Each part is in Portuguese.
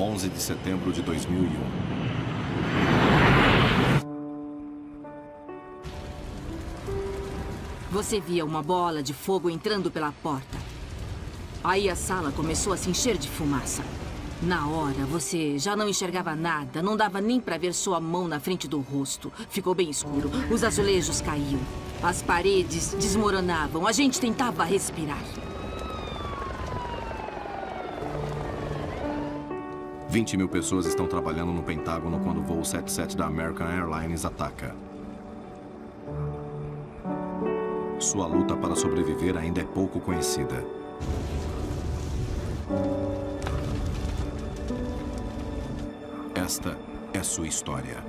11 de setembro de 2001. Você via uma bola de fogo entrando pela porta. Aí a sala começou a se encher de fumaça. Na hora, você já não enxergava nada, não dava nem para ver sua mão na frente do rosto. Ficou bem escuro, os azulejos caíam, as paredes desmoronavam, a gente tentava respirar. 20 mil pessoas estão trabalhando no Pentágono quando o voo 77 da American Airlines ataca. Sua luta para sobreviver ainda é pouco conhecida. Esta é sua história.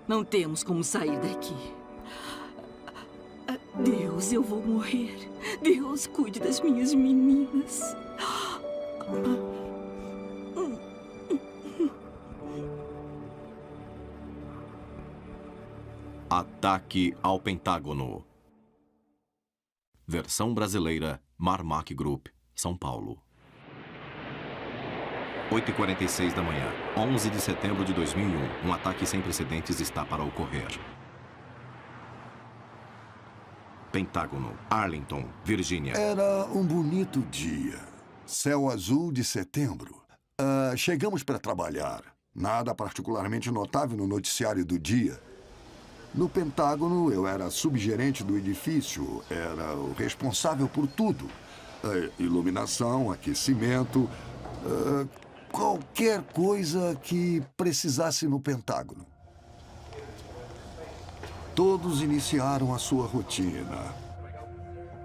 Não temos como sair daqui. Deus, eu vou morrer. Deus, cuide das minhas meninas. Ataque ao Pentágono. Versão brasileira, Marmac Group, São Paulo. 8h46 da manhã, 11 de setembro de 2001. Um ataque sem precedentes está para ocorrer. Pentágono, Arlington, Virgínia. Era um bonito dia. Céu azul de setembro. Chegamos para trabalhar. Nada particularmente notável no noticiário do dia. No Pentágono, eu era subgerente do edifício. Era o responsável por tudo. Iluminação, aquecimento... qualquer coisa que precisasse no Pentágono. Todos iniciaram a sua rotina.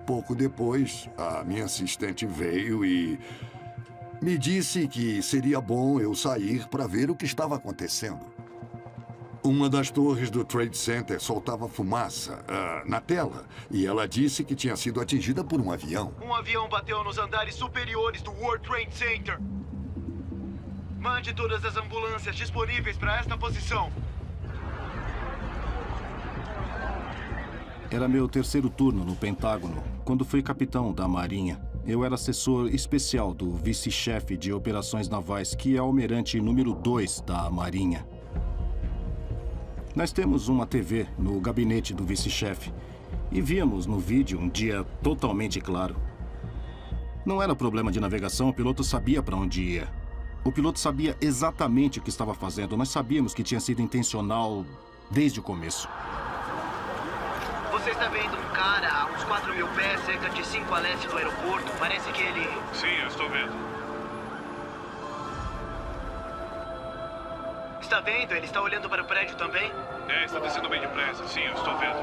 Pouco depois, a minha assistente veio e me disse que seria bom eu sair para ver o que estava acontecendo. Uma das torres do Trade Center soltava fumaça na tela e ela disse que tinha sido atingida por um avião. Um avião bateu nos andares superiores do World Trade Center. Mande todas as ambulâncias disponíveis para esta posição. Era meu terceiro turno no Pentágono, quando fui capitão da Marinha. Eu era assessor especial do vice-chefe de operações navais, que é almirante número 2 da Marinha. Nós temos uma TV no gabinete do vice-chefe e víamos no vídeo um dia totalmente claro. Não era problema de navegação, o piloto sabia para onde ia. O piloto sabia exatamente o que estava fazendo. Nós sabíamos que tinha sido intencional desde o começo. Você está vendo um cara a uns 4.000 pés, cerca de 5 a leste do aeroporto? Parece que ele... Sim, eu estou vendo. Está vendo? Ele está olhando para o prédio também? Está descendo bem depressa. Sim, eu estou vendo.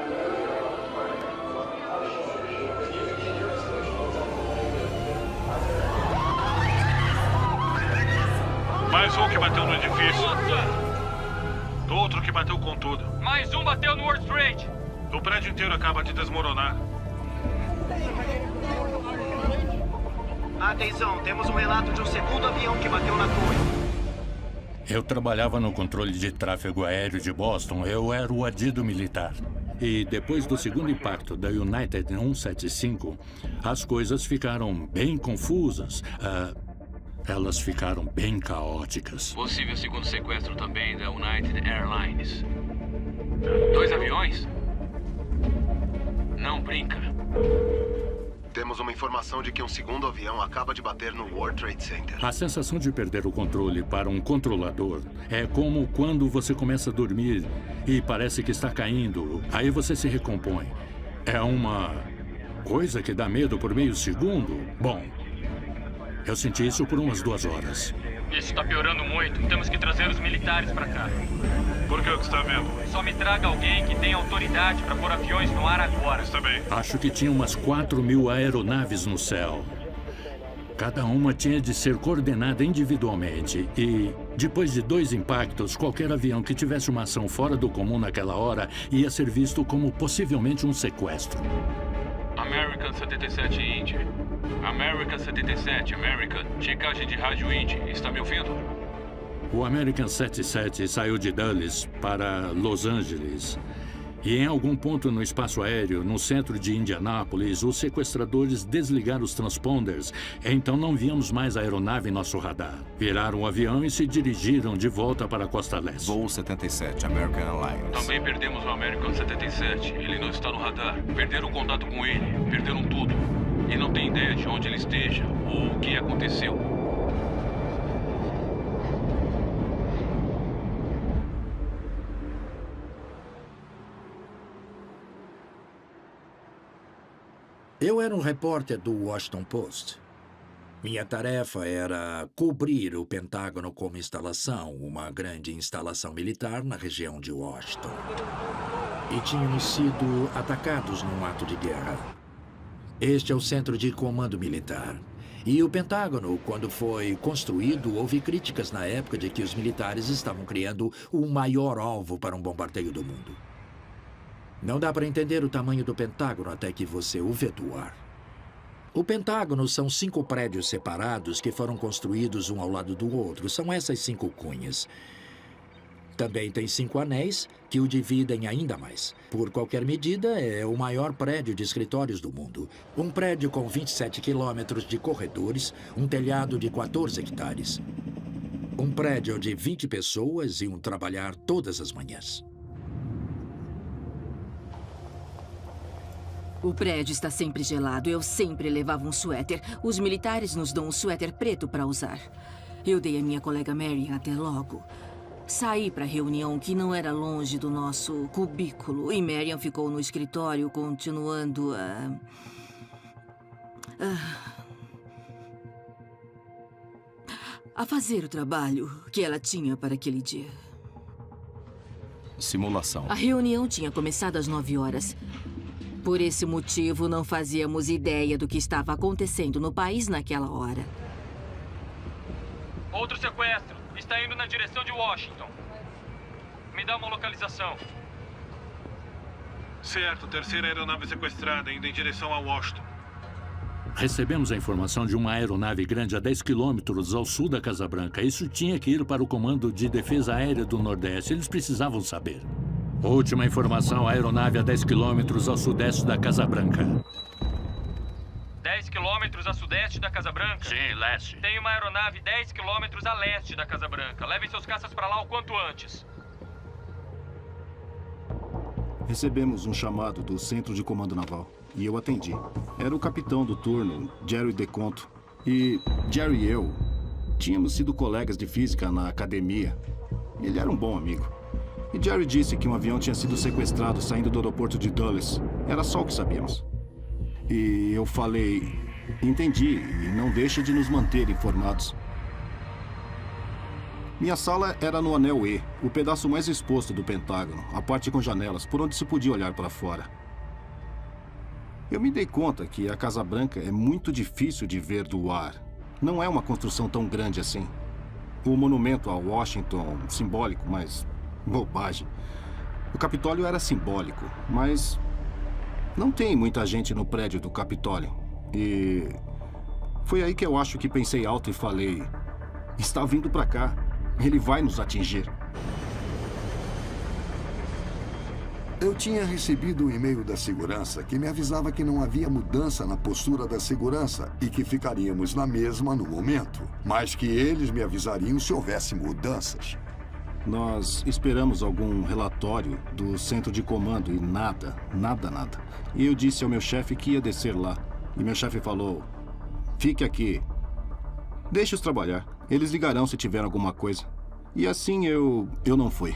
Mais um que bateu no edifício. Outro que bateu com tudo. Mais um bateu no World Trade. O prédio inteiro acaba de desmoronar. Atenção, temos um relato de um segundo avião que bateu na torre. Eu trabalhava no controle de tráfego aéreo de Boston. Eu era o adido militar. E depois do segundo impacto da United 175, as coisas ficaram bem confusas. Elas ficaram bem caóticas. Possível segundo sequestro também da United Airlines. 2 aviões? Não brinca. Temos uma informação de que um segundo avião acaba de bater no World Trade Center. A sensação de perder o controle para um controlador é como quando você começa a dormir e parece que está caindo. Aí você se recompõe. É uma coisa que dá medo por meio segundo. Bom, eu senti isso por umas 2 horas. Isso está piorando muito. Temos que trazer os militares para cá. Por que o que está vendo? Só me traga alguém que tenha autoridade para pôr aviões no ar agora. Está bem. Acho que tinha umas 4.000 aeronaves no céu. Cada uma tinha de ser coordenada individualmente. E, depois de 2 impactos, qualquer avião que tivesse uma ação fora do comum naquela hora ia ser visto como possivelmente um sequestro. American 77 Indy. American 77, American. Checagem de rádio Indy. Está me ouvindo? O American 77 saiu de Dulles para Los Angeles. E em algum ponto no espaço aéreo, no centro de Indianápolis, os sequestradores desligaram os transponders. Então não víamos mais a aeronave em nosso radar. Viraram o avião e se dirigiram de volta para a costa leste. Voo 77, American Airlines. Também perdemos o American 77. Ele não está no radar. Perderam contato com ele. Perderam tudo. E não tem ideia de onde ele esteja ou o que aconteceu. Eu era um repórter do Washington Post. Minha tarefa era cobrir o Pentágono como instalação, uma grande instalação militar na região de Washington. E tínhamos sido atacados num ato de guerra. Este é o centro de comando militar. E o Pentágono, quando foi construído, houve críticas na época de que os militares estavam criando o maior alvo para um bombardeio do mundo. Não dá para entender o tamanho do Pentágono até que você o vê do ar. O Pentágono são 5 prédios separados que foram construídos um ao lado do outro. São essas 5 cunhas. Também tem 5 anéis que o dividem ainda mais. Por qualquer medida, é o maior prédio de escritórios do mundo. Um prédio com 27 quilômetros de corredores, um telhado de 14 hectares. Um prédio de 20 pessoas e um trabalhar todas as manhãs. O prédio está sempre gelado. Eu sempre levava um suéter. Os militares nos dão um suéter preto para usar. Eu dei a minha colega Marian até logo. Saí para a reunião que não era longe do nosso cubículo. E Marian ficou no escritório continuando a fazer o trabalho que ela tinha para aquele dia. Simulação. A reunião tinha começado às 9 horas. Por esse motivo, não fazíamos ideia do que estava acontecendo no país naquela hora. Outro sequestro. Está indo na direção de Washington. Me dá uma localização. Certo, terceira aeronave sequestrada, indo em direção a Washington. Recebemos a informação de uma aeronave grande a 10 quilômetros ao sul da Casa Branca. Isso tinha que ir para o Comando de Defesa Aérea do Nordeste. Eles precisavam saber. Última informação, a aeronave a 10 quilômetros ao sudeste da Casa Branca. 10 quilômetros a sudeste da Casa Branca? Sim, leste. Tem uma aeronave 10 quilômetros a leste da Casa Branca. Levem seus caças para lá o quanto antes. Recebemos um chamado do Centro de Comando Naval e eu atendi. Era o capitão do turno, Jerry DeConto. E Jerry e eu tínhamos sido colegas de física na academia. Ele era um bom amigo. E Jerry disse que um avião tinha sido sequestrado saindo do aeroporto de Dulles. Era só o que sabíamos. E eu falei, entendi, e não deixe de nos manter informados. Minha sala era no anel E, o pedaço mais exposto do Pentágono, a parte com janelas, por onde se podia olhar para fora. Eu me dei conta que a Casa Branca é muito difícil de ver do ar. Não é uma construção tão grande assim. O monumento a Washington, simbólico, mas bobagem. O Capitólio era simbólico, mas não tem muita gente no prédio do Capitólio. E foi aí que eu acho que pensei alto e falei, está vindo para cá, ele vai nos atingir. Eu tinha recebido um e-mail da segurança que me avisava que não havia mudança na postura da segurança e que ficaríamos na mesma no momento, mas que eles me avisariam se houvesse mudanças. Nós esperamos algum relatório do centro de comando e nada. E eu disse ao meu chefe que ia descer lá. E meu chefe falou, fique aqui, deixe-os trabalhar. Eles ligarão se tiver alguma coisa. E assim eu não fui.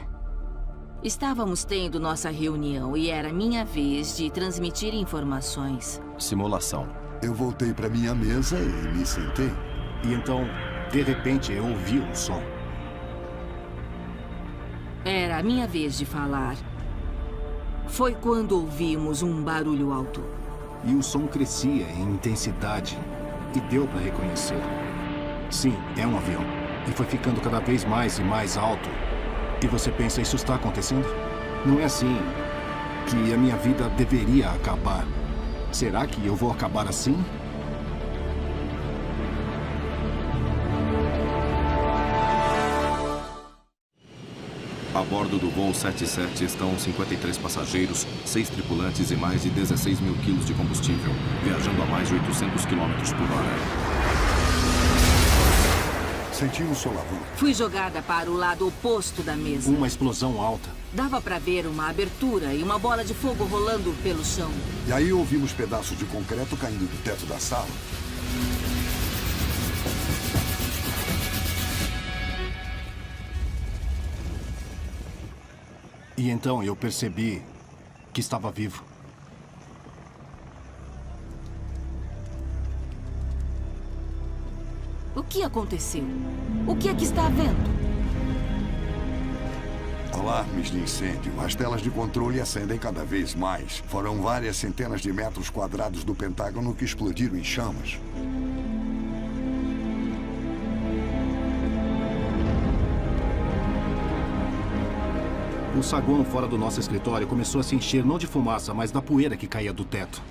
Estávamos tendo nossa reunião e era minha vez de transmitir informações. Simulação. Eu voltei para minha mesa e me sentei. E então, de repente, eu ouvi um som. Era a minha vez de falar. Foi quando ouvimos um barulho alto. E o som crescia em intensidade. E deu para reconhecer. Sim, é um avião. E foi ficando cada vez mais e mais alto. E você pensa, isso está acontecendo? Não é assim que a minha vida deveria acabar. Será que eu vou acabar assim? A bordo do voo 77 estão 53 passageiros, 6 tripulantes e mais de 16 mil quilos de combustível, viajando a mais de 800 quilômetros por hora. Senti um solavanco. Fui jogada para o lado oposto da mesa. Uma explosão alta. Dava para ver uma abertura e uma bola de fogo rolando pelo chão. E aí ouvimos pedaços de concreto caindo do teto da sala. E então eu percebi que estava vivo. O que aconteceu? O que é que está havendo? Alarmes de incêndio. As telas de controle acendem cada vez mais. Foram várias centenas de metros quadrados do Pentágono que explodiram em chamas. O saguão fora do nosso escritório começou a se encher não de fumaça, mas da poeira que caía do teto.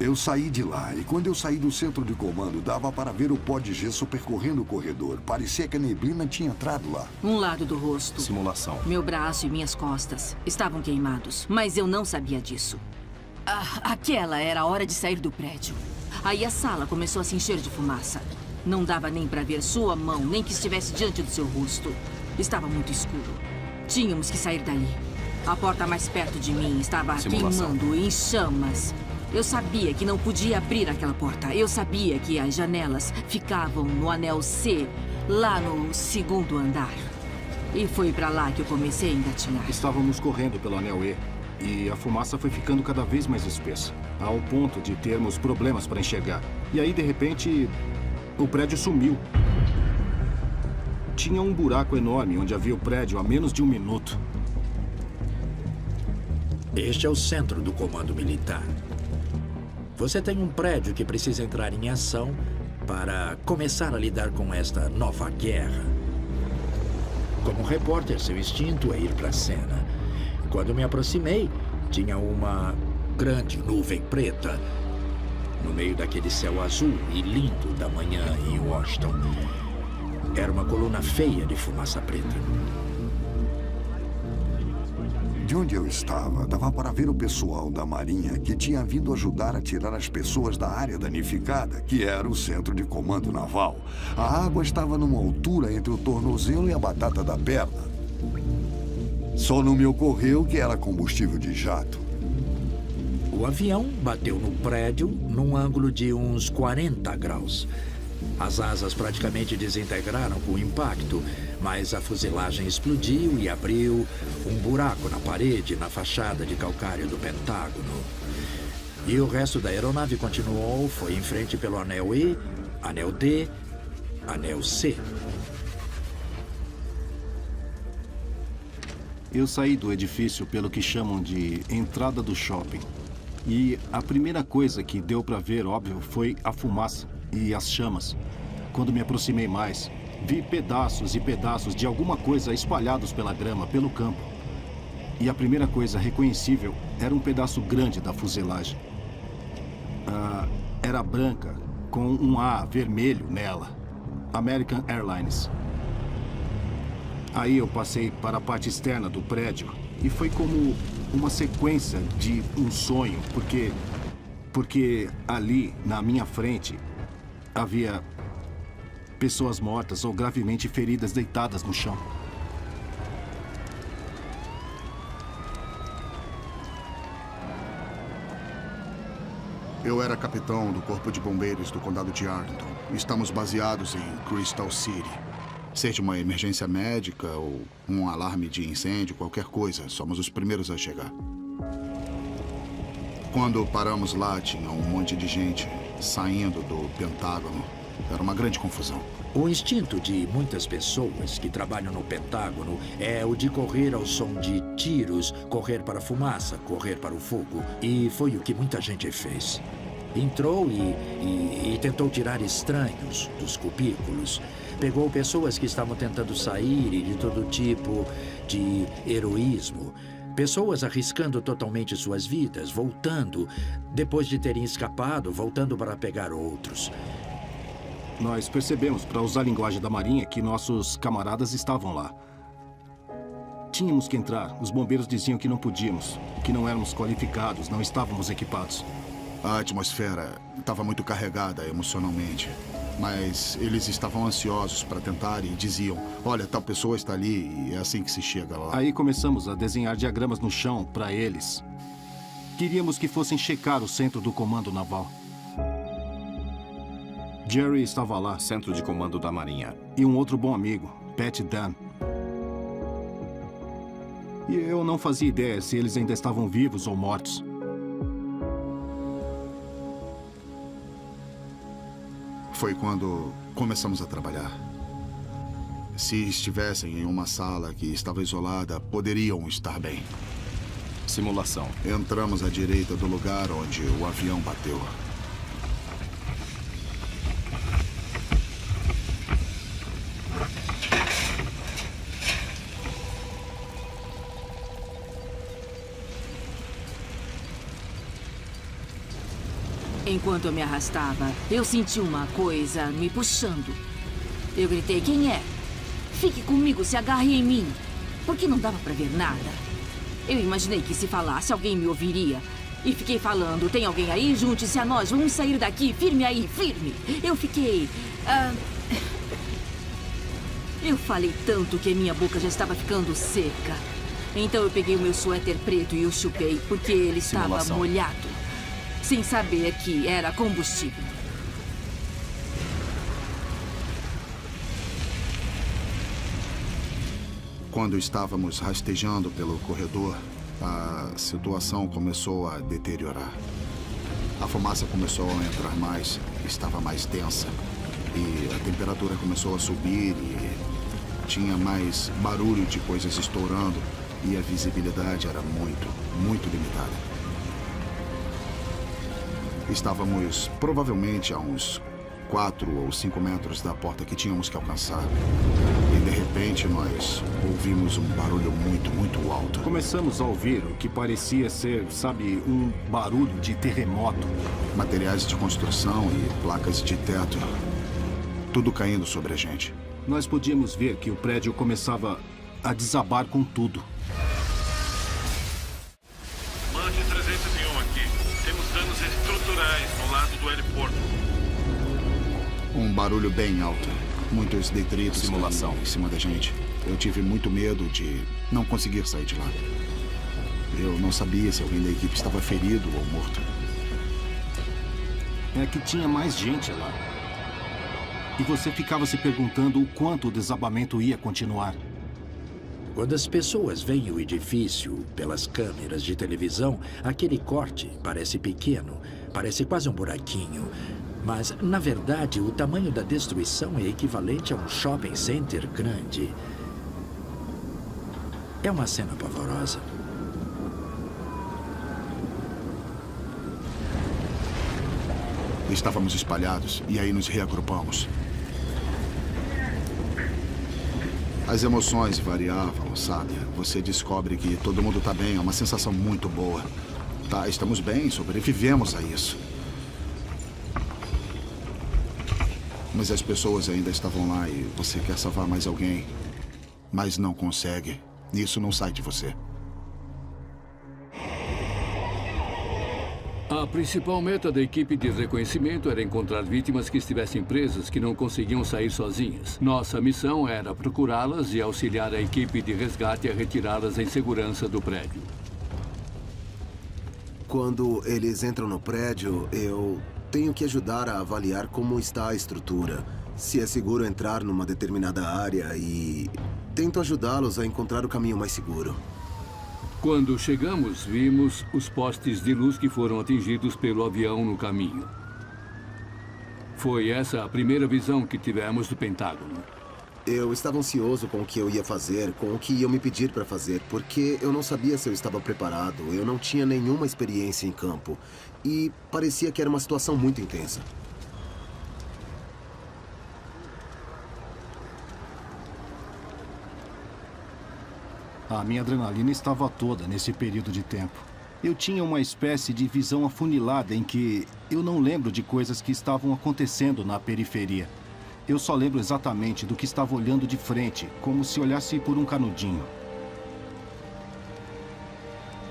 Eu saí de lá e quando eu saí do centro de comando, dava para ver o pó de gesso percorrendo o corredor. Parecia que a neblina tinha entrado lá. Um lado do rosto. Simulação. Meu braço e minhas costas estavam queimados, mas eu não sabia disso. Aquela era a hora de sair do prédio. Aí a sala começou a se encher de fumaça. Não dava nem para ver sua mão, nem que estivesse diante do seu rosto. Estava muito escuro. Tínhamos que sair dali. A porta mais perto de mim estava queimando em chamas. Eu sabia que não podia abrir aquela porta. Eu sabia que as janelas ficavam no anel C, lá no segundo andar. E foi pra lá que eu comecei a engatinhar. Estávamos correndo pelo anel E e a fumaça foi ficando cada vez mais espessa, ao ponto de termos problemas para enxergar. E aí, de repente, o prédio sumiu. Tinha um buraco enorme onde havia o prédio há menos de um minuto. Este é o centro do comando militar. Você tem um prédio que precisa entrar em ação para começar a lidar com esta nova guerra. Como repórter, seu instinto é ir para a cena. Quando me aproximei, tinha uma grande nuvem preta no meio daquele céu azul e lindo da manhã em Washington. Era uma coluna feia de fumaça preta. De onde eu estava, dava para ver o pessoal da Marinha que tinha vindo ajudar a tirar as pessoas da área danificada, que era o centro de comando naval. A água estava numa altura entre o tornozelo e a batata da perna. Só não me ocorreu que era combustível de jato. O avião bateu no prédio num ângulo de uns 40 graus. As asas praticamente desintegraram com o impacto, mas a fuselagem explodiu e abriu um buraco na parede, na fachada de calcário do Pentágono. E o resto da aeronave continuou, foi em frente pelo anel E, anel D, anel C. Eu saí do edifício pelo que chamam de entrada do shopping. E a primeira coisa que deu para ver, óbvio, foi a fumaça e as chamas. Quando me aproximei mais, vi pedaços e pedaços de alguma coisa espalhados pela grama, pelo campo. E a primeira coisa reconhecível era um pedaço grande da fuselagem. Era branca, com um A vermelho nela. American Airlines. Aí eu passei para a parte externa do prédio e foi como uma sequência de um sonho, porque ali, na minha frente, havia pessoas mortas ou gravemente feridas deitadas no chão. Eu era capitão do Corpo de Bombeiros do Condado de Arlington. Estamos baseados em Crystal City. Seja uma emergência médica ou um alarme de incêndio, qualquer coisa, somos os primeiros a chegar. Quando paramos lá, tinha um monte de gente saindo do Pentágono. Era uma grande confusão. O instinto de muitas pessoas que trabalham no Pentágono é o de correr ao som de tiros, correr para a fumaça, correr para o fogo. E foi o que muita gente fez. Entrou e tentou tirar estranhos dos cubículos. Pegou pessoas que estavam tentando sair e de todo tipo de heroísmo. Pessoas arriscando totalmente suas vidas, voltando, depois de terem escapado, voltando para pegar outros. Nós percebemos, para usar a linguagem da Marinha, que nossos camaradas estavam lá. Tínhamos que entrar. Os bombeiros diziam que não podíamos, que não éramos qualificados, não estávamos equipados. A atmosfera estava muito carregada emocionalmente. Mas eles estavam ansiosos para tentar e diziam: olha, tal pessoa está ali e é assim que se chega lá. Aí começamos a desenhar diagramas no chão para eles. Queríamos que fossem checar o centro do comando naval. Jerry estava lá. Centro de comando da Marinha. E um outro bom amigo, Pat Dunn. E eu não fazia ideia se eles ainda estavam vivos ou mortos. Foi quando começamos a trabalhar. Se estivessem em uma sala que estava isolada, poderiam estar bem. Simulação. Entramos à direita do lugar onde o avião bateu. Enquanto eu me arrastava, eu senti uma coisa me puxando. Eu gritei: quem é? Fique comigo, se agarre em mim. Porque não dava pra ver nada. Eu imaginei que se falasse, alguém me ouviria. E fiquei falando: tem alguém aí? Junte-se a nós, vamos sair daqui. Firme aí, firme. Eu fiquei... Eu falei tanto que minha boca já estava ficando seca. Então eu peguei o meu suéter preto e o chupei, porque ele estava molhado. Sem saber que era combustível. Quando estávamos rastejando pelo corredor, a situação começou a deteriorar. A fumaça começou a entrar mais, estava mais tensa. E a temperatura começou a subir e tinha mais barulho de coisas estourando. E a visibilidade era muito limitada. Estávamos provavelmente a uns 4 ou 5 metros da porta que tínhamos que alcançar. E de repente nós ouvimos um barulho muito alto. Começamos a ouvir o que parecia ser, sabe, um barulho de terremoto. Materiais de construção e placas de teto. Tudo caindo sobre a gente. Nós podíamos ver que o prédio começava a desabar com tudo. Mande 301 aqui. Temos danos estruturais no lado do heliporto. Um barulho bem alto. Muitos detritos Simulação. em cima da gente. Eu tive muito medo de não conseguir sair de lá. Eu não sabia se alguém da equipe estava ferido ou morto. É que tinha mais gente lá. E você ficava se perguntando o quanto o desabamento ia continuar. Quando as pessoas veem o edifício pelas câmeras de televisão, aquele corte parece pequeno, parece quase um buraquinho. Mas, na verdade, o tamanho da destruição é equivalente a um shopping center grande. É uma cena pavorosa. Estávamos espalhados e aí nos reagrupamos. As emoções variavam, sabe? Você descobre que todo mundo está bem, é uma sensação muito boa. Tá, estamos bem, sobrevivemos a isso. Mas as pessoas ainda estavam lá e você quer salvar mais alguém, mas não consegue. Isso não sai de você. A principal meta da equipe de reconhecimento era encontrar vítimas que estivessem presas, que não conseguiam sair sozinhas. Nossa missão era procurá-las e auxiliar a equipe de resgate a retirá-las em segurança do prédio. Quando eles entram no prédio, eu tenho que ajudar a avaliar como está a estrutura, se é seguro entrar numa determinada área e tento ajudá-los a encontrar o caminho mais seguro. Quando chegamos, vimos os postes de luz que foram atingidos pelo avião no caminho. Foi essa a primeira visão que tivemos do Pentágono. Eu estava ansioso com o que eu ia fazer, com o que iam me pedir para fazer, porque eu não sabia se eu estava preparado, eu não tinha nenhuma experiência em campo. E parecia que era uma situação muito intensa. A minha adrenalina estava toda nesse período de tempo. Eu tinha uma espécie de visão afunilada em que eu não lembro de coisas que estavam acontecendo na periferia. Eu só lembro exatamente do que estava olhando de frente, como se olhasse por um canudinho.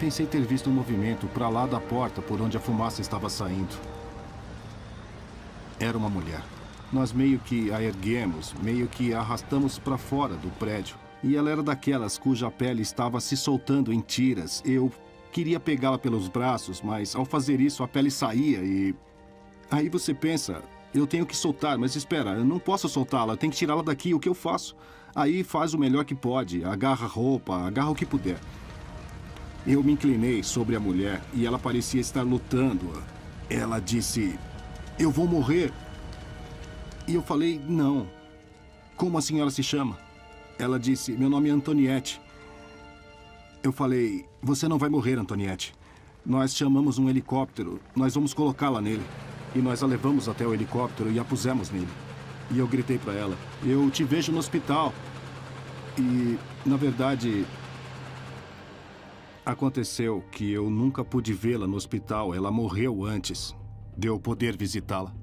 Pensei ter visto um movimento para lá da porta por onde a fumaça estava saindo. Era uma mulher. Nós meio que a erguemos, meio que a arrastamos para fora do prédio. E ela era daquelas cuja pele estava se soltando em tiras. Eu queria pegá-la pelos braços, mas ao fazer isso a pele saía e... Aí você pensa, eu tenho que soltar, mas espera, eu não posso soltá-la, eu tenho que tirá-la daqui, o que eu faço? Aí faz o melhor que pode, agarra a roupa, agarra o que puder. Eu me inclinei sobre a mulher e ela parecia estar lutando. Ela disse, eu vou morrer. E eu falei, não. Como a senhora se chama? Ela disse, meu nome é Antoniette. Eu falei, você não vai morrer, Antoniette. Nós chamamos um helicóptero, nós vamos colocá-la nele. E nós a levamos até o helicóptero e a pusemos nele. E eu gritei para ela, eu te vejo no hospital. E, na verdade, aconteceu que eu nunca pude vê-la no hospital. Ela morreu antes de eu poder visitá-la.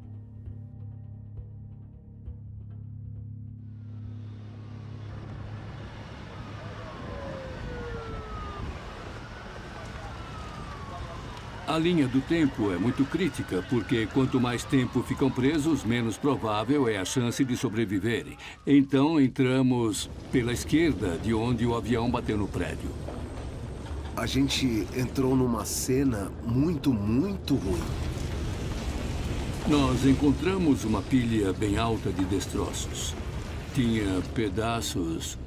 A linha do tempo é muito crítica, porque quanto mais tempo ficam presos, menos provável é a chance de sobreviverem. Então, entramos pela esquerda, de onde o avião bateu no prédio. A gente entrou numa cena muito, muito ruim. Nós encontramos uma pilha bem alta de destroços. Tinha pedaços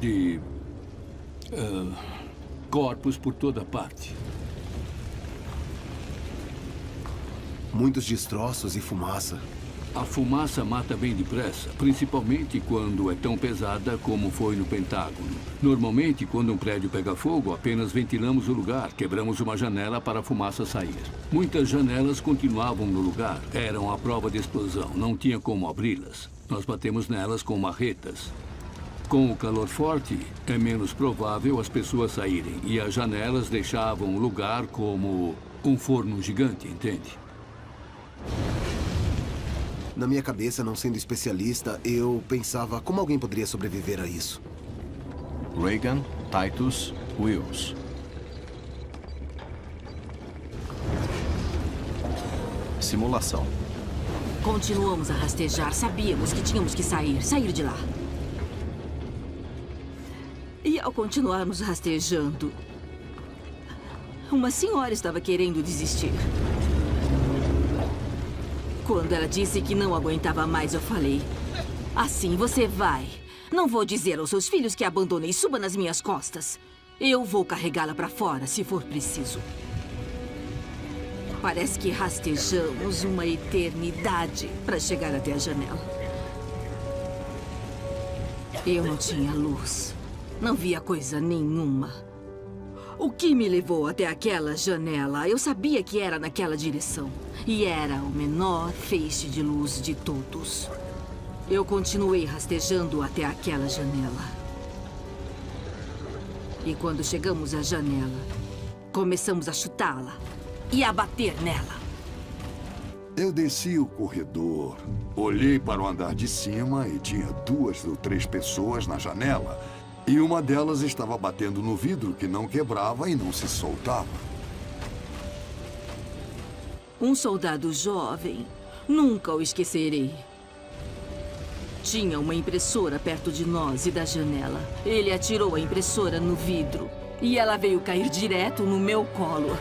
de... corpos por toda parte. Muitos destroços e fumaça. A fumaça mata bem depressa, principalmente quando é tão pesada como foi no Pentágono. Normalmente, quando um prédio pega fogo, apenas ventilamos o lugar, quebramos uma janela para a fumaça sair. Muitas janelas continuavam no lugar, eram à prova de explosão, não tinha como abri-las. Nós batemos nelas com marretas. Com o calor forte, é menos provável as pessoas saírem, e as janelas deixavam o lugar como um forno gigante, entende? Na minha cabeça, não sendo especialista, eu pensava como alguém poderia sobreviver a isso. Reagan, Titus, Wills. Simulação. Continuamos a rastejar. Sabíamos que tínhamos que sair de lá. E ao continuarmos rastejando, uma senhora estava querendo desistir. Quando ela disse que não aguentava mais, eu falei, assim você vai. Não vou dizer aos seus filhos que a abandonei. Suba nas minhas costas. Eu vou carregá-la para fora, se for preciso. Parece que rastejamos uma eternidade para chegar até a janela. Eu não tinha luz. Não via coisa nenhuma. O que me levou até aquela janela? Eu sabia que era naquela direção. E era o menor feixe de luz de todos. Eu continuei rastejando até aquela janela. E quando chegamos à janela, começamos a chutá-la e a bater nela. Eu desci o corredor, olhei para o andar de cima e tinha 2 ou 3 pessoas na janela. E uma delas estava batendo no vidro que não quebrava e não se soltava. Um soldado jovem. Nunca o esquecerei. Tinha uma impressora perto de nós e da janela. Ele atirou a impressora no vidro. E ela veio cair direto no meu colo.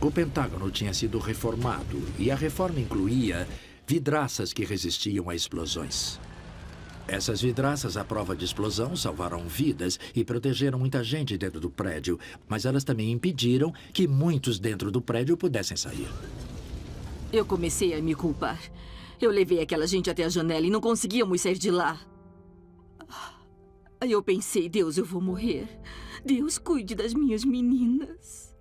O Pentágono tinha sido reformado. E a reforma incluía vidraças que resistiam a explosões. Essas vidraças à prova de explosão salvaram vidas e protegeram muita gente dentro do prédio, mas elas também impediram que muitos dentro do prédio pudessem sair. Eu comecei a me culpar. Eu levei aquela gente até a janela e não conseguíamos sair de lá. Aí eu pensei, Deus, eu vou morrer. Deus, cuide das minhas meninas.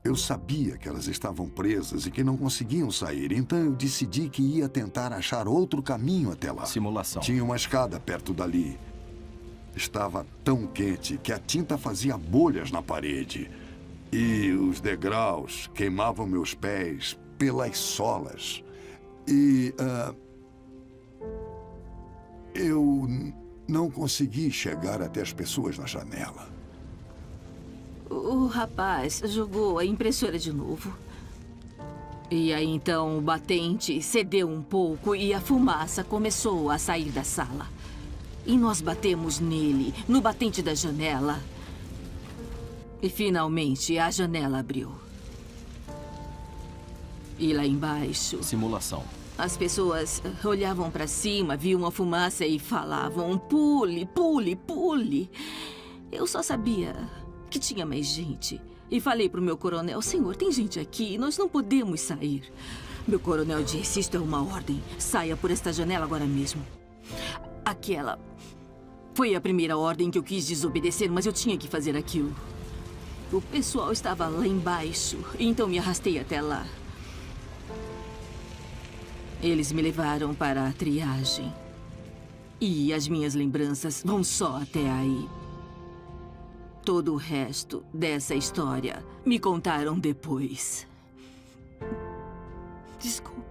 Eu sabia que elas estavam presas e que não conseguiam sair, então eu decidi que ia tentar achar outro caminho até lá. Simulação. Tinha uma escada perto dali. Estava tão quente que a tinta fazia bolhas na parede. E os degraus queimavam meus pés pelas solas. E Eu não consegui chegar até as pessoas na janela. O rapaz jogou a impressora de novo. E aí então o batente cedeu um pouco e a fumaça começou a sair da sala. E nós batemos nele, no batente da janela. E finalmente a janela abriu. E lá embaixo... Simulação. As pessoas olhavam para cima, viam a fumaça e falavam: pule, pule, pule. Eu só sabia que tinha mais gente. E falei pro meu coronel: senhor, tem gente aqui, nós não podemos sair. Meu coronel disse: isto é uma ordem, saia por esta janela agora mesmo. Aquela foi a primeira ordem que eu quis desobedecer, mas eu tinha que fazer aquilo. O pessoal estava lá embaixo, então me arrastei até lá. Eles me levaram para a triagem. E as minhas lembranças vão só até aí. Todo o resto dessa história me contaram depois. Desculpe.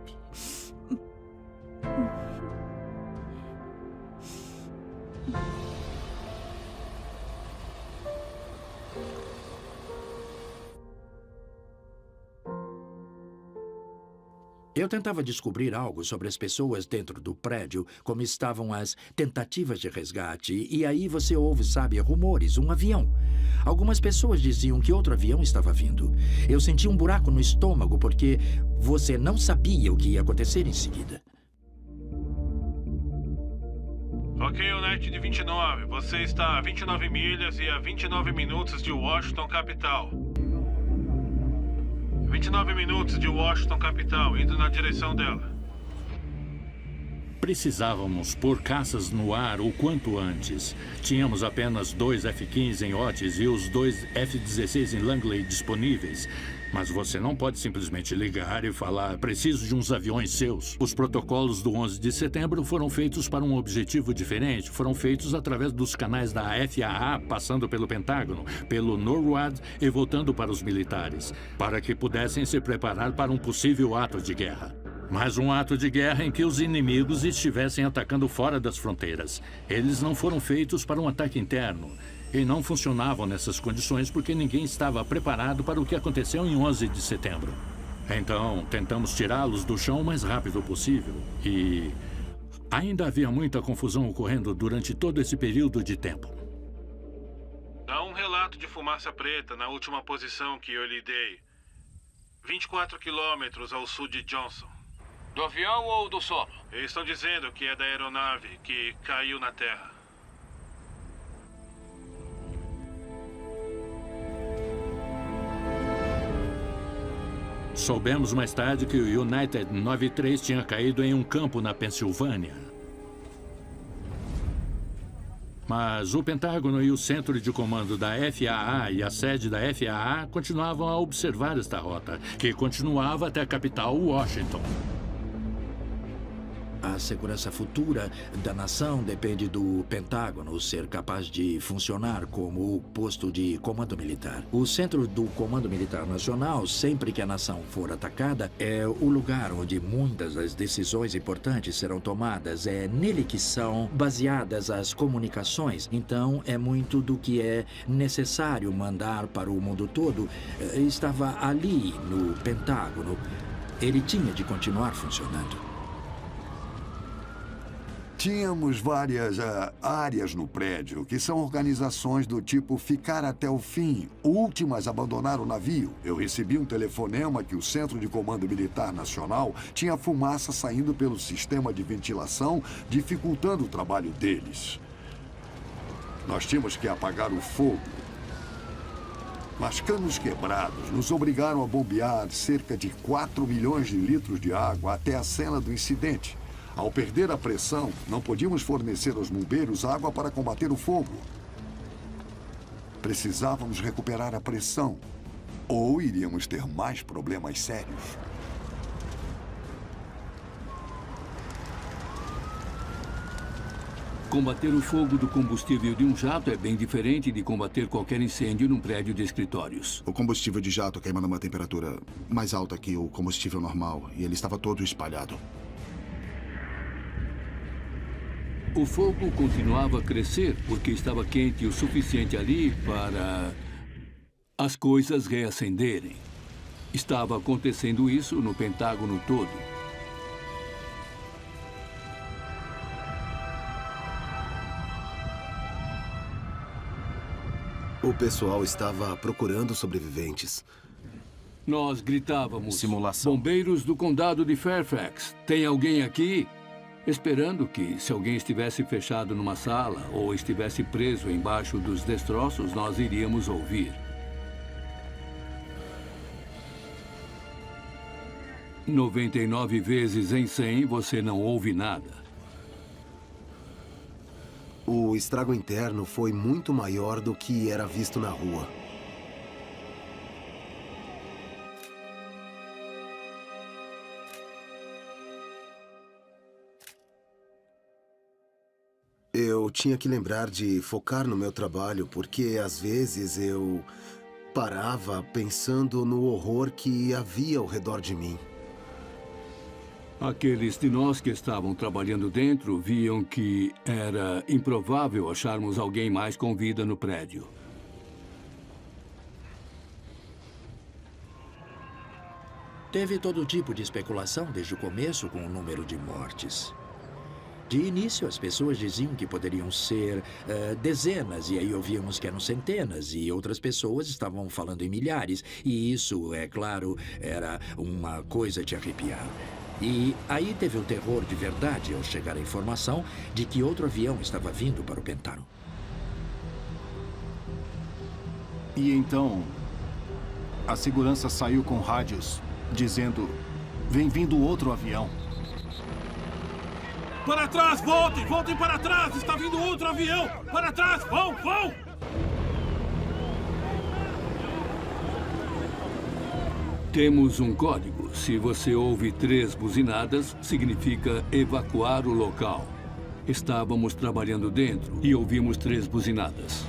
Eu tentava descobrir algo sobre as pessoas dentro do prédio, como estavam as tentativas de resgate, e aí você ouve, sabe, rumores, um avião. Algumas pessoas diziam que outro avião estava vindo. Eu senti um buraco no estômago porque você não sabia o que ia acontecer em seguida. Ok, United 29. Você está a 29 milhas e a 29 minutos de Washington, capital. 29 minutos de Washington, capital, indo na direção dela. Precisávamos pôr caças no ar o quanto antes. Tínhamos apenas 2 F-15 em Otis e os 2 F-16 em Langley disponíveis. Mas você não pode simplesmente ligar e falar: preciso de uns aviões seus. Os protocolos do 11 de setembro foram feitos para um objetivo diferente. Foram feitos através dos canais da FAA, passando pelo Pentágono, pelo NORAD e voltando para os militares, para que pudessem se preparar para um possível ato de guerra. Mas um ato de guerra em que os inimigos estivessem atacando fora das fronteiras. Eles não foram feitos para um ataque interno. E não funcionavam nessas condições porque ninguém estava preparado para o que aconteceu em 11 de setembro. Então, tentamos tirá-los do chão o mais rápido possível. E ainda havia muita confusão ocorrendo durante todo esse período de tempo. Dá um relato de fumaça preta na última posição que eu lhe dei. 24 quilômetros ao sul de Johnson. Do avião ou do solo? Eles estão dizendo que é da aeronave que caiu na terra. Soubemos mais tarde que o United 93 tinha caído em um campo na Pensilvânia. Mas o Pentágono e o Centro de Comando da FAA e a sede da FAA continuavam a observar esta rota, que continuava até a capital, Washington. A segurança futura da nação depende do Pentágono ser capaz de funcionar como o posto de comando militar. O centro do Comando Militar Nacional, sempre que a nação for atacada, é o lugar onde muitas das decisões importantes serão tomadas. É nele que são baseadas as comunicações. Então, é muito do que é necessário mandar para o mundo todo estava ali no Pentágono. Ele tinha de continuar funcionando. Tínhamos várias áreas no prédio, que são organizações do tipo ficar até o fim, últimas a abandonar o navio. Eu recebi um telefonema que o Centro de Comando Militar Nacional tinha fumaça saindo pelo sistema de ventilação, dificultando o trabalho deles. Nós tínhamos que apagar o fogo. Mas canos quebrados nos obrigaram a bombear cerca de 4 milhões de litros de água até a cena do incidente. Ao perder a pressão, não podíamos fornecer aos bombeiros água para combater o fogo. Precisávamos recuperar a pressão, ou iríamos ter mais problemas sérios. Combater o fogo do combustível de um jato é bem diferente de combater qualquer incêndio num prédio de escritórios. O combustível de jato queima numa temperatura mais alta que o combustível normal, e ele estava todo espalhado. O fogo continuava a crescer porque estava quente o suficiente ali para as coisas reacenderem. Estava acontecendo isso no Pentágono todo. O pessoal estava procurando sobreviventes. Nós gritávamos: Simulação. Bombeiros do condado de Fairfax, tem alguém aqui? Esperando que, se alguém estivesse fechado numa sala ou estivesse preso embaixo dos destroços, nós iríamos ouvir. 99 vezes em 100 você não ouve nada. O estrago interno foi muito maior do que era visto na rua. Eu tinha que lembrar de focar no meu trabalho, porque às vezes eu parava pensando no horror que havia ao redor de mim. Aqueles de nós que estavam trabalhando dentro viam que era improvável acharmos alguém mais com vida no prédio. Teve todo tipo de especulação desde o começo com o número de mortes. De início, as pessoas diziam que poderiam ser dezenas, e aí ouvíamos que eram centenas, e outras pessoas estavam falando em milhares. E isso, é claro, era uma coisa de arrepiar. E aí teve o terror de verdade ao chegar a informação de que outro avião estava vindo para o Pentágono. E então, a segurança saiu com rádios dizendo: vem vindo outro avião. Para trás, voltem! Voltem para trás! Está vindo outro avião! Para trás! Vão! Vão! Temos um código. Se você ouve 3 buzinadas, significa evacuar o local. Estávamos trabalhando dentro e ouvimos 3 buzinadas.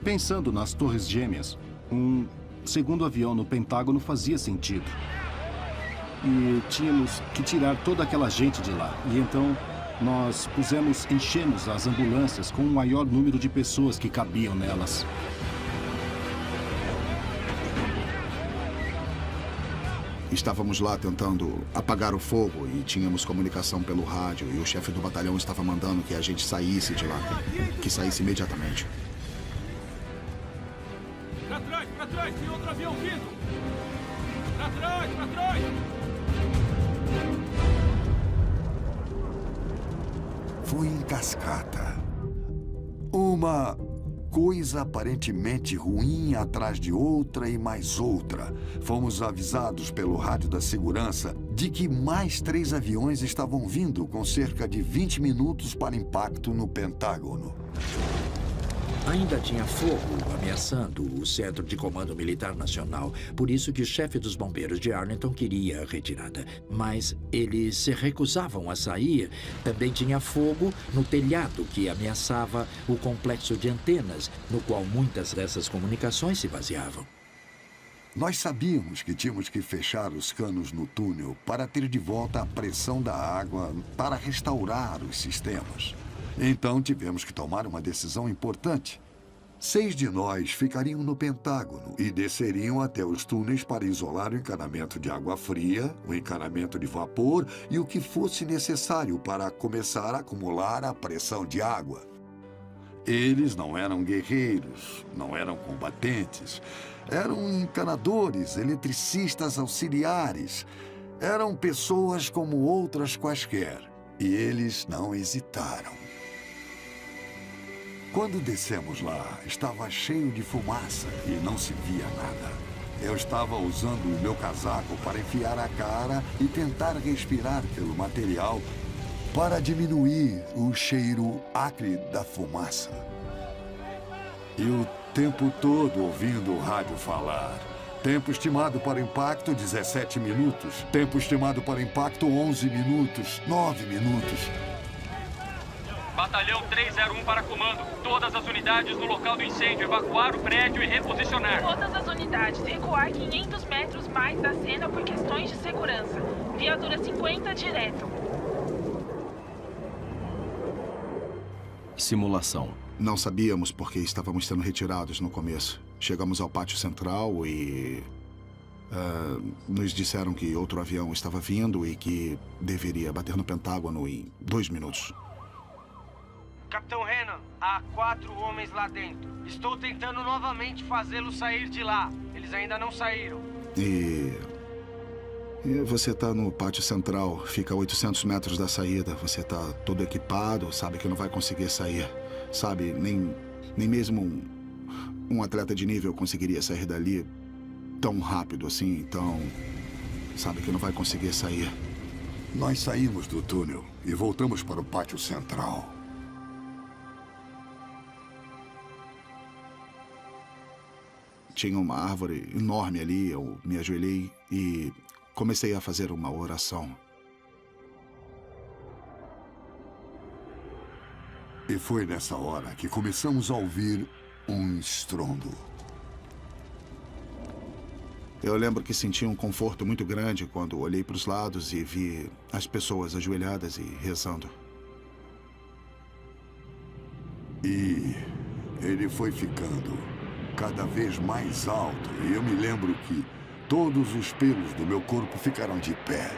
Pensando nas Torres Gêmeas, um segundo avião no Pentágono fazia sentido. E tínhamos que tirar toda aquela gente de lá. E então nós enchemos as ambulâncias com o maior número de pessoas que cabiam nelas. Estávamos lá tentando apagar o fogo e tínhamos comunicação pelo rádio. E o chefe do batalhão estava mandando que a gente saísse de lá, que saísse imediatamente. Para trás! Tem outro avião vindo! Para trás! Para trás! Foi em cascata. Uma coisa aparentemente ruim atrás de outra e mais outra. Fomos avisados pelo rádio da segurança de que mais 3 aviões estavam vindo com cerca de 20 minutos para impacto no Pentágono. Ainda tinha fogo ameaçando o Centro de Comando Militar Nacional. Por isso que o chefe dos bombeiros de Arlington queria a retirada. Mas eles se recusavam a sair. Também tinha fogo no telhado que ameaçava o complexo de antenas, no qual muitas dessas comunicações se baseavam. Nós sabíamos que tínhamos que fechar os canos no túnel para ter de volta a pressão da água para restaurar os sistemas. Então tivemos que tomar uma decisão importante. 6 de nós ficariam no Pentágono e desceriam até os túneis para isolar o encanamento de água fria, o encanamento de vapor e o que fosse necessário para começar a acumular a pressão de água. Eles não eram guerreiros, não eram combatentes. Eram encanadores, eletricistas auxiliares. Eram pessoas como outras quaisquer. E eles não hesitaram. Quando descemos lá, estava cheio de fumaça e não se via nada. Eu estava usando o meu casaco para enfiar a cara e tentar respirar pelo material para diminuir o cheiro acre da fumaça. E o tempo todo ouvindo o rádio falar. Tempo estimado para impacto, 17 minutos. Tempo estimado para impacto, 11 minutos. 9 minutos. Batalhão 301 para comando. Todas as unidades no local do incêndio. Evacuar o prédio e reposicionar. Todas as unidades. Recuar 500 metros mais da cena por questões de segurança. Viatura 50 direto. Simulação. Não sabíamos porque estávamos sendo retirados no começo. Chegamos ao pátio central e... nos disseram que outro avião estava vindo e que deveria bater no Pentágono em 2 minutos. Capitão Renan, há 4 homens lá dentro. Estou tentando novamente fazê-los sair de lá. Eles ainda não saíram. E você tá no pátio central, fica a 800 metros da saída. Você tá todo equipado, sabe que não vai conseguir sair. Sabe, nem mesmo um atleta de nível conseguiria sair dali tão rápido assim, então... sabe que não vai conseguir sair. Nós saímos do túnel e voltamos para o pátio central. Tinha uma árvore enorme ali, eu me ajoelhei e comecei a fazer uma oração. E foi nessa hora que começamos a ouvir um estrondo. Eu lembro que senti um conforto muito grande quando olhei para os lados e vi as pessoas ajoelhadas e rezando. E ele foi ficando cada vez mais alto. E eu me lembro que todos os pelos do meu corpo ficaram de pé.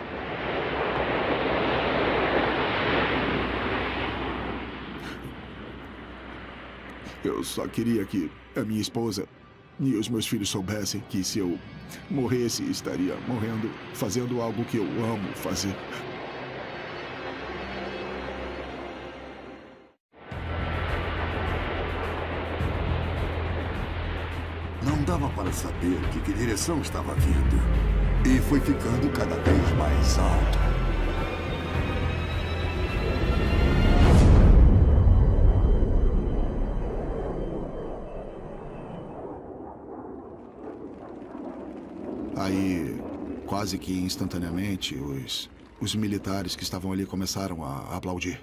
Eu só queria que a minha esposa e os meus filhos soubessem que se eu morresse, estaria morrendo fazendo algo que eu amo fazer. Não dava para saber de que direção estava vindo. E foi ficando cada vez mais alto. Aí, quase que instantaneamente, os militares que estavam ali começaram a aplaudir.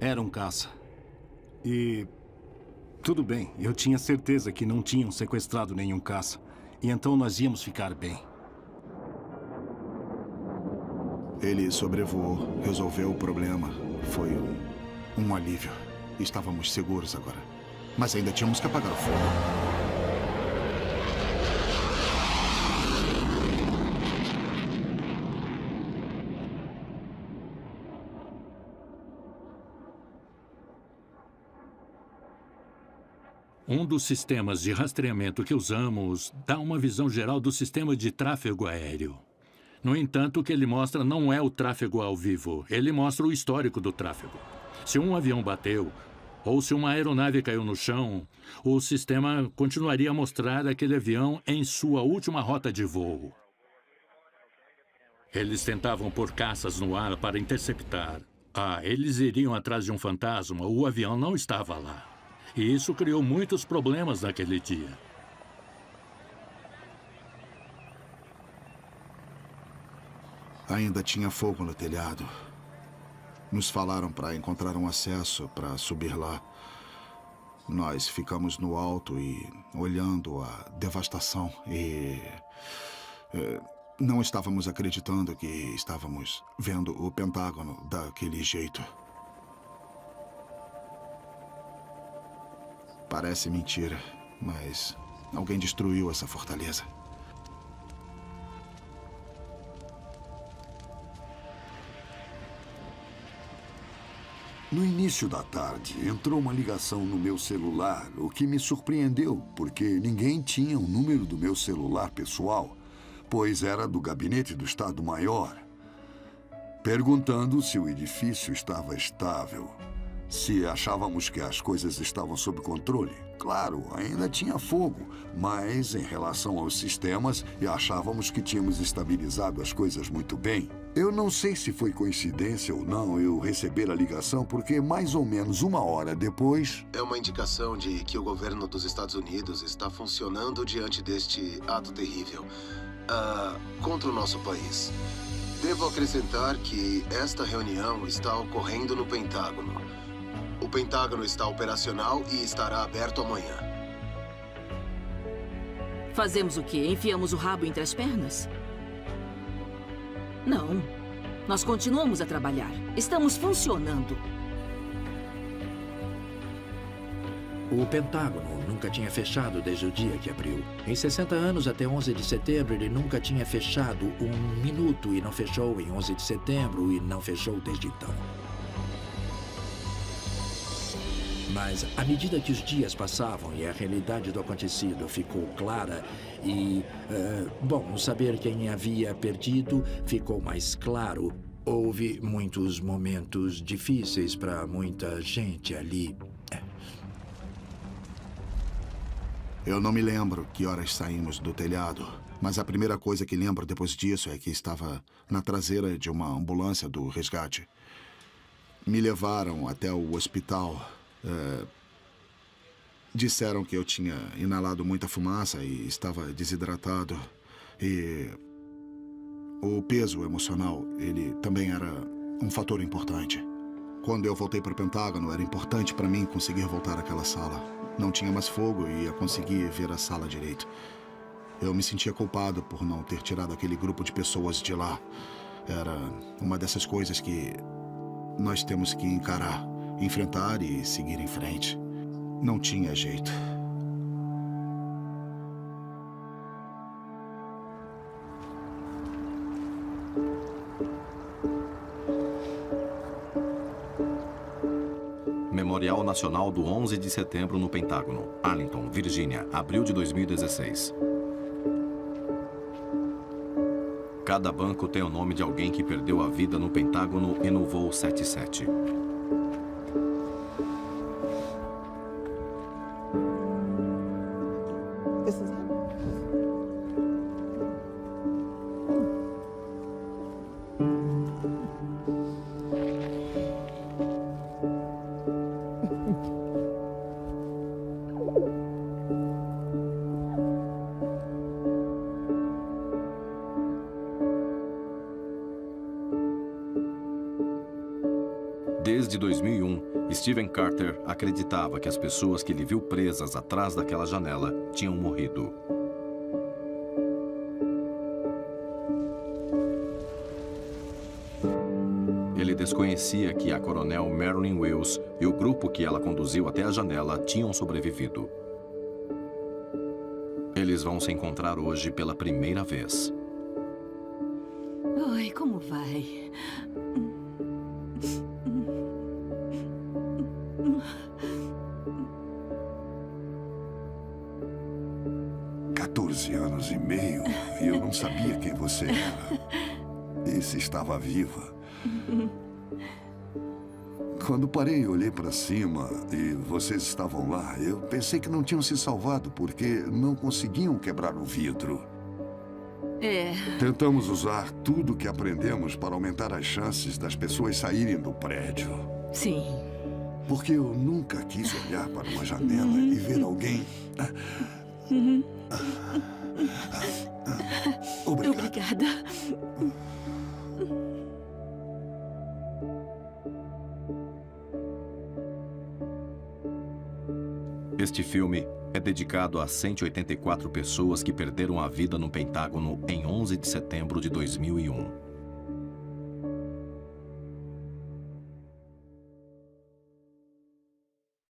Era um caça. E... tudo bem, eu tinha certeza que não tinham sequestrado nenhum caça. E então nós íamos ficar bem. Ele sobrevoou, resolveu o problema. Foi um alívio. Estávamos seguros agora. Mas ainda tínhamos que apagar o fogo. Um dos sistemas de rastreamento que usamos dá uma visão geral do sistema de tráfego aéreo. No entanto, o que ele mostra não é o tráfego ao vivo. Ele mostra o histórico do tráfego. Se um avião bateu, ou se uma aeronave caiu no chão, o sistema continuaria a mostrar aquele avião em sua última rota de voo. Eles tentavam pôr caças no ar para interceptar. Eles iriam atrás de um fantasma, o avião não estava lá. E isso criou muitos problemas naquele dia. Ainda tinha fogo no telhado. Nos falaram para encontrar um acesso para subir lá. Nós ficamos no alto e olhando a devastação e... não estávamos acreditando que estávamos vendo o Pentágono daquele jeito. Parece mentira, mas alguém destruiu essa fortaleza. No início da tarde, entrou uma ligação no meu celular, o que me surpreendeu, porque ninguém tinha o número do meu celular pessoal, pois era do gabinete do Estado-Maior, perguntando se o edifício estava estável, se achávamos que as coisas estavam sob controle. Claro, ainda tinha fogo, mas em relação aos sistemas, achávamos que tínhamos estabilizado as coisas muito bem. Eu não sei se foi coincidência ou não eu receber a ligação, porque mais ou menos 1 hora depois... É uma indicação de que o governo dos Estados Unidos está funcionando diante deste ato terrível contra o nosso país. Devo acrescentar que esta reunião está ocorrendo no Pentágono. O Pentágono está operacional e estará aberto amanhã. Fazemos o quê? Enfiamos o rabo entre as pernas? Não. Nós continuamos a trabalhar. Estamos funcionando. O Pentágono nunca tinha fechado desde o dia que abriu. Em 60 anos, até 11 de setembro, ele nunca tinha fechado um minuto e não fechou em 11 de setembro e não fechou desde então. Mas, à medida que os dias passavam e a realidade do acontecido ficou clara e, saber quem havia perdido ficou mais claro. Houve muitos momentos difíceis para muita gente ali. Eu não me lembro que horas saímos do telhado, mas a primeira coisa que lembro depois disso é que estava na traseira de uma ambulância do resgate. Me levaram até o hospital. Disseram que eu tinha inalado muita fumaça e estava desidratado. E o peso emocional, ele também era um fator importante. Quando eu voltei para o Pentágono, era importante para mim conseguir voltar àquela sala. Não tinha mais fogo e ia conseguir ver a sala direito. Eu me sentia culpado por não ter tirado aquele grupo de pessoas de lá. Era uma dessas coisas que nós temos que encarar, enfrentar e seguir em frente. Não tinha jeito. Memorial Nacional do 11 de setembro no Pentágono, Arlington, Virgínia, abril de 2016. Cada banco tem o nome de alguém que perdeu a vida no Pentágono e no voo 77. Desde 2001, Stephen Carter acreditava que as pessoas que ele viu presas atrás daquela janela tinham morrido. Ele desconhecia que a coronel Marilyn Wills e o grupo que ela conduziu até a janela tinham sobrevivido. Eles vão se encontrar hoje pela primeira vez. Oi, como vai? 14 anos e meio e eu não sabia quem você era e se estava viva. Quando parei e olhei para cima e vocês estavam lá, eu pensei que não tinham se salvado porque não conseguiam quebrar o vidro. Tentamos usar tudo que aprendemos para aumentar as chances das pessoas saírem do prédio. Sim. Porque eu nunca quis olhar para uma janela e ver alguém... Obrigada. Este filme é dedicado a 184 pessoas que perderam a vida no Pentágono em 11 de setembro de 2001.